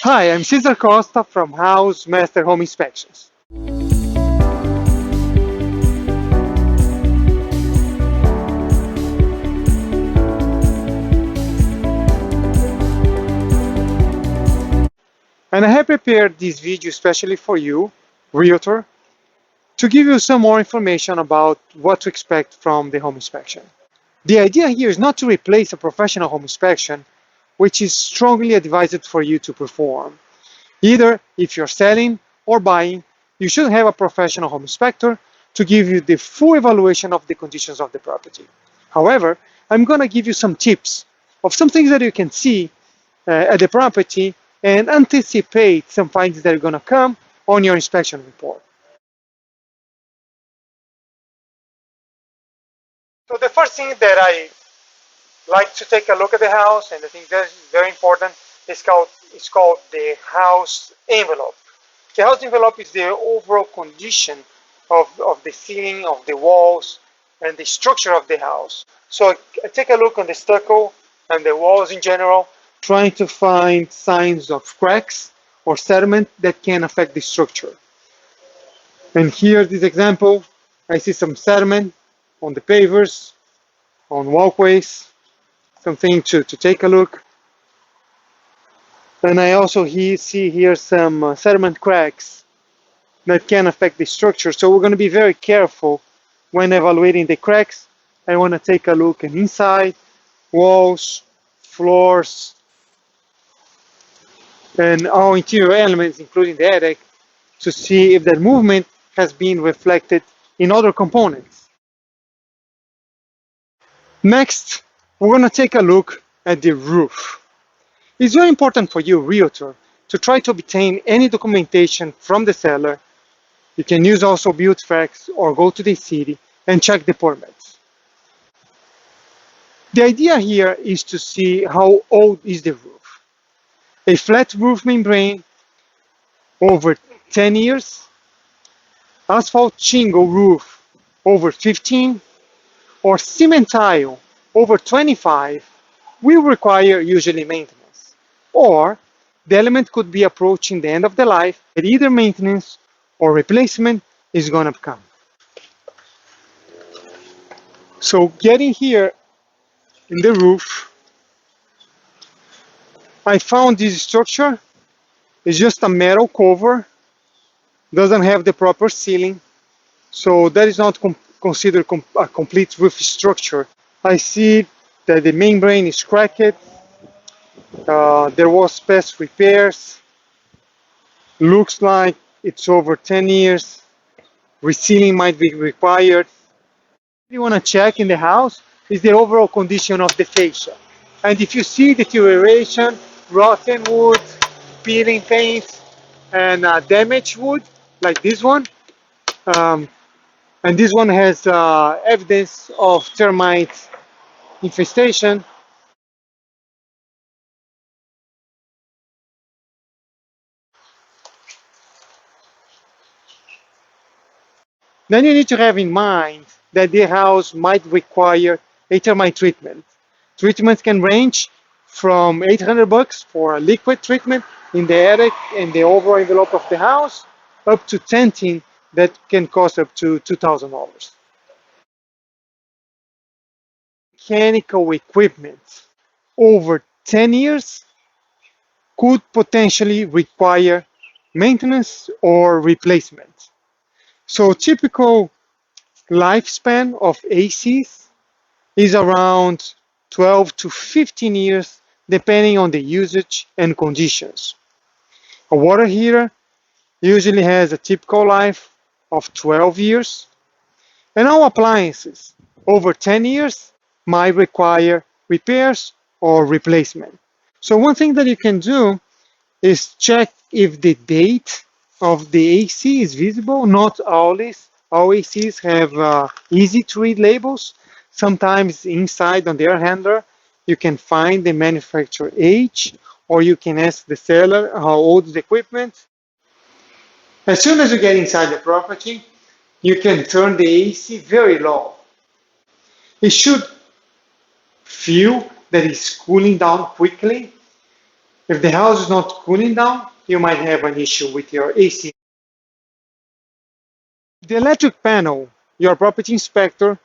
Hi, I'm Cesar Costa from HouseMaster Home Inspections. And I have prepared this video especially for you, Realtor, to give you some more information about what to expect from the home inspection. The idea here is not to replace a professional home inspection, which is strongly advised for you to perform. Either if you're selling or buying, you should have a professional home inspector to give you the full evaluation of the conditions of the property. However, I'm going to give you some tips of some things that you can see at the property and anticipate some findings that are going to come on your inspection report. So the first thing that I like to take a look at the house, and I think that is very important, is called the house envelope. The house envelope is the overall condition of the ceiling, of the walls, and the structure of the house. So I take a look on the stucco and the walls in general, trying to find signs of cracks or sediment that can affect the structure. And here, this example, I see some sediment on the pavers, on walkways, something to take a look. And I also see here some sediment cracks that can affect the structure. So we're going to be very careful when evaluating the cracks. I want to take a look at inside, walls, floors, and all interior elements, including the attic, to see if that movement has been reflected in other components. Next, we're going to take a look at the roof. It's very important for you, Realtor, to try to obtain any documentation from the seller. You can use also build facts or go to the city and check the permits. The idea here is to see how old is the roof. A flat roof membrane over 10 years, asphalt shingle roof over 15, or cement tile over 25 will require usually maintenance. Or the element could be approaching the end of the life, and either maintenance or replacement is going to come. So getting here in the roof, I found this structure. It's just a metal cover, doesn't have the proper sealing, so that is not considered a complete roof structure. I see that the membrane is cracked. There was past repairs. Looks like it's over 10 years. Resealing might be required. What you want to check in the house is the overall condition of the fascia. And if you see deterioration, rotten wood, peeling paint, and damaged wood, like this one, and this one has evidence of termite infestation, then you need to have in mind that the house might require a termite treatment. Treatments can range from $800 for a liquid treatment in the attic and the overall envelope of the house, up to tenting that can cost up to $2,000. Mechanical equipment over 10 years could potentially require maintenance or replacement. So typical lifespan of ACs is around 12 to 15 years, depending on the usage and conditions. A water heater usually has a typical life of 12 years, and all appliances over 10 years might require repairs or replacement. So one thing that you can do is check if the date of the AC is visible. Not always. All ACs have easy to read labels. Sometimes inside on their handler, you can find the manufacturer age, or you can ask the seller how old is the equipment. As soon as you get inside the property, you can turn the AC very low. It should feel that it's cooling down quickly. If the house is not cooling down, you might have an issue with your AC. The electric panel, your property inspector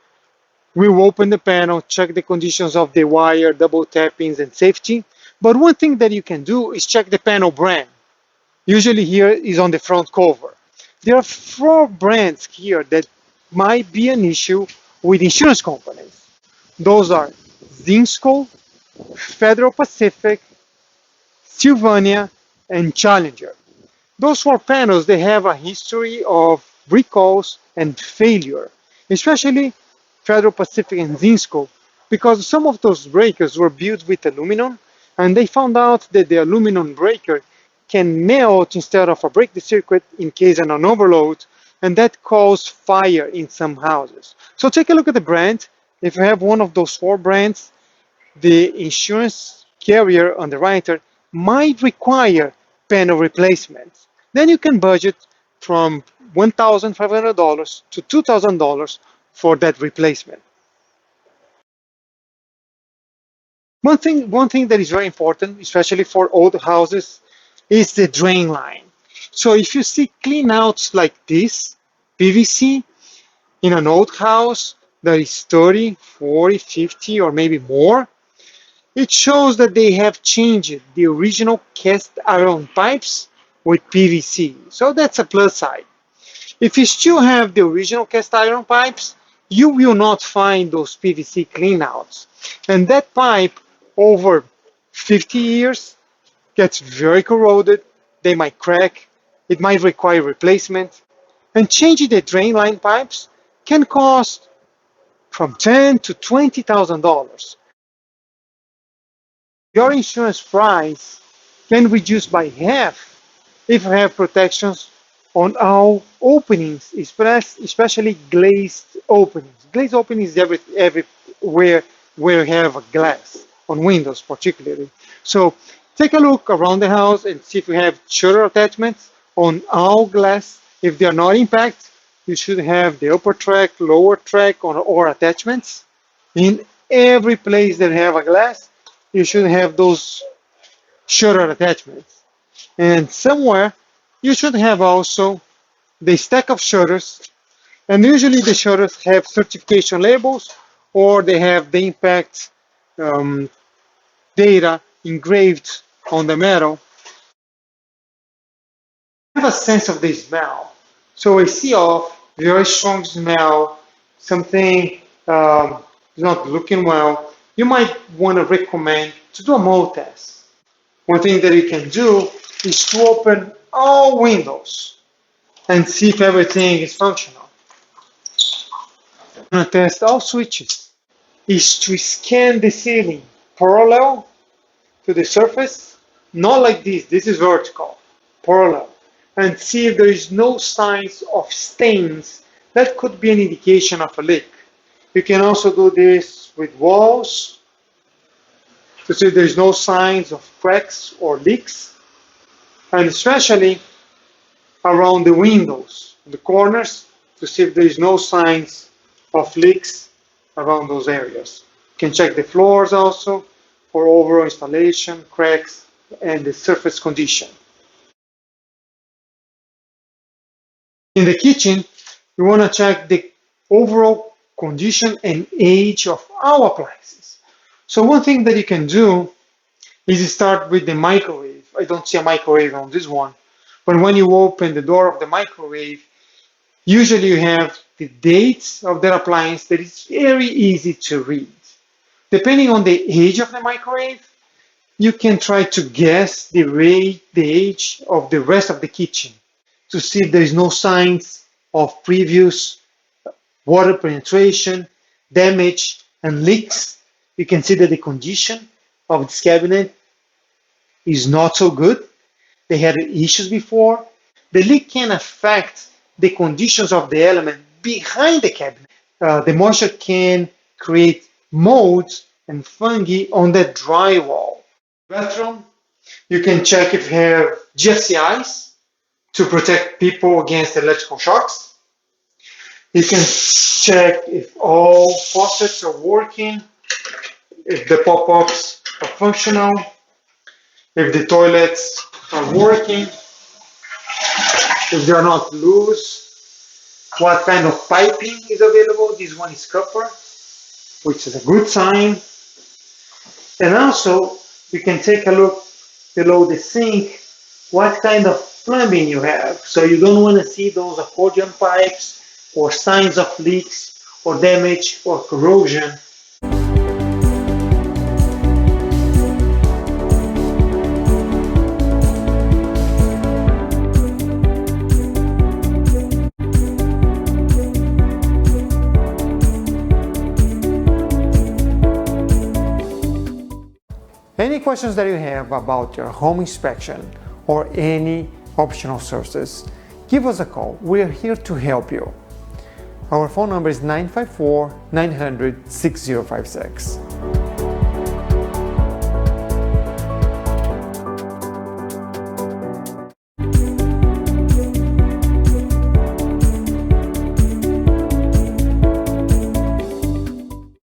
will open the panel, check the conditions of the wire, double tappings, and safety. But one thing that you can do is check the panel brand. Usually here is on the front cover. There are 4 brands here that might be an issue with insurance companies. Those are Zinsco, Federal Pacific, Sylvania, and Challenger. Those 4 panels, they have a history of recalls and failure, especially Federal Pacific and Zinsco, because some of those breakers were built with aluminum, and they found out that the aluminum breaker can melt instead of break the circuit in case of an overload, and that causes fire in some houses. So take a look at the brand. If you have one of those 4 brands, the insurance carrier underwriter might require panel replacements. Then you can budget from $1,500 to $2,000 for that replacement. One thing that is very important, especially for old houses, is the drain line. So if you see clean outs like this, PVC, in an old house that is 30, 40, 50, or maybe more, it shows that they have changed the original cast iron pipes with PVC. So that's a plus side. If you still have the original cast iron pipes, you will not find those PVC cleanouts. And that pipe, over 50 years, gets very corroded. They might crack. It might require replacement. And changing the drain line pipes can cost from $10,000 to $20,000. Your insurance price can reduce by half if you have protections on all openings, especially glazed openings. Glazed openings is everywhere where you have a glass, on windows particularly. So take a look around the house and see if you have shutter attachments on all glass. If they are not impact, you should have the upper track, lower track, or attachments. In every place that have a glass, you should have those shutter attachments. And somewhere you should have also the stack of shutters. And usually the shutters have certification labels, or they have the impact um, data engraved on the metal. I have a sense of the smell. So I see off, very strong smell, something is not looking well. You might want to recommend to do a mold test. One thing that you can do is to open all windows and see if everything is functional. I'm going to test all switches. Is to scan the ceiling parallel to the surface, not like this. This is vertical, parallel, and see if there is no signs of stains. That could be an indication of a leak. You can also do this with walls to see if there is no signs of cracks or leaks, and especially around the windows, the corners, to see if there is no signs of leaks around those areas. You can check the floors also for overall installation, cracks, and the surface condition. In the kitchen, you want to check the overall condition and age of our appliances. So one thing that you can do is start with the microwave. I don't see a microwave on this one, but when you open the door of the microwave, usually you have the dates of that appliance that is very easy to read. Depending on the age of the microwave, you can try to guess the age of the rest of the kitchen to see if there is no signs of previous water penetration, damage, and leaks. You can see that the condition of this cabinet is not so good. They had issues before. The leak can affect the conditions of the element behind the cabinet. The moisture can create molds and fungi on the drywall. Bathroom, you can check if you have GFCIs to protect people against electrical shocks. You can check if all faucets are working, if the pop-ups are functional. if the toilets are working, if they're not loose, what kind of piping is available. This one is copper, which is a good sign. And also, you can take a look below the sink, what kind of plumbing you have. So you don't want to see those accordion pipes or signs of leaks or damage or corrosion. Any questions that you have about your home inspection or any optional services, give us a call. We are here to help you. Our phone number is 954-900-6056.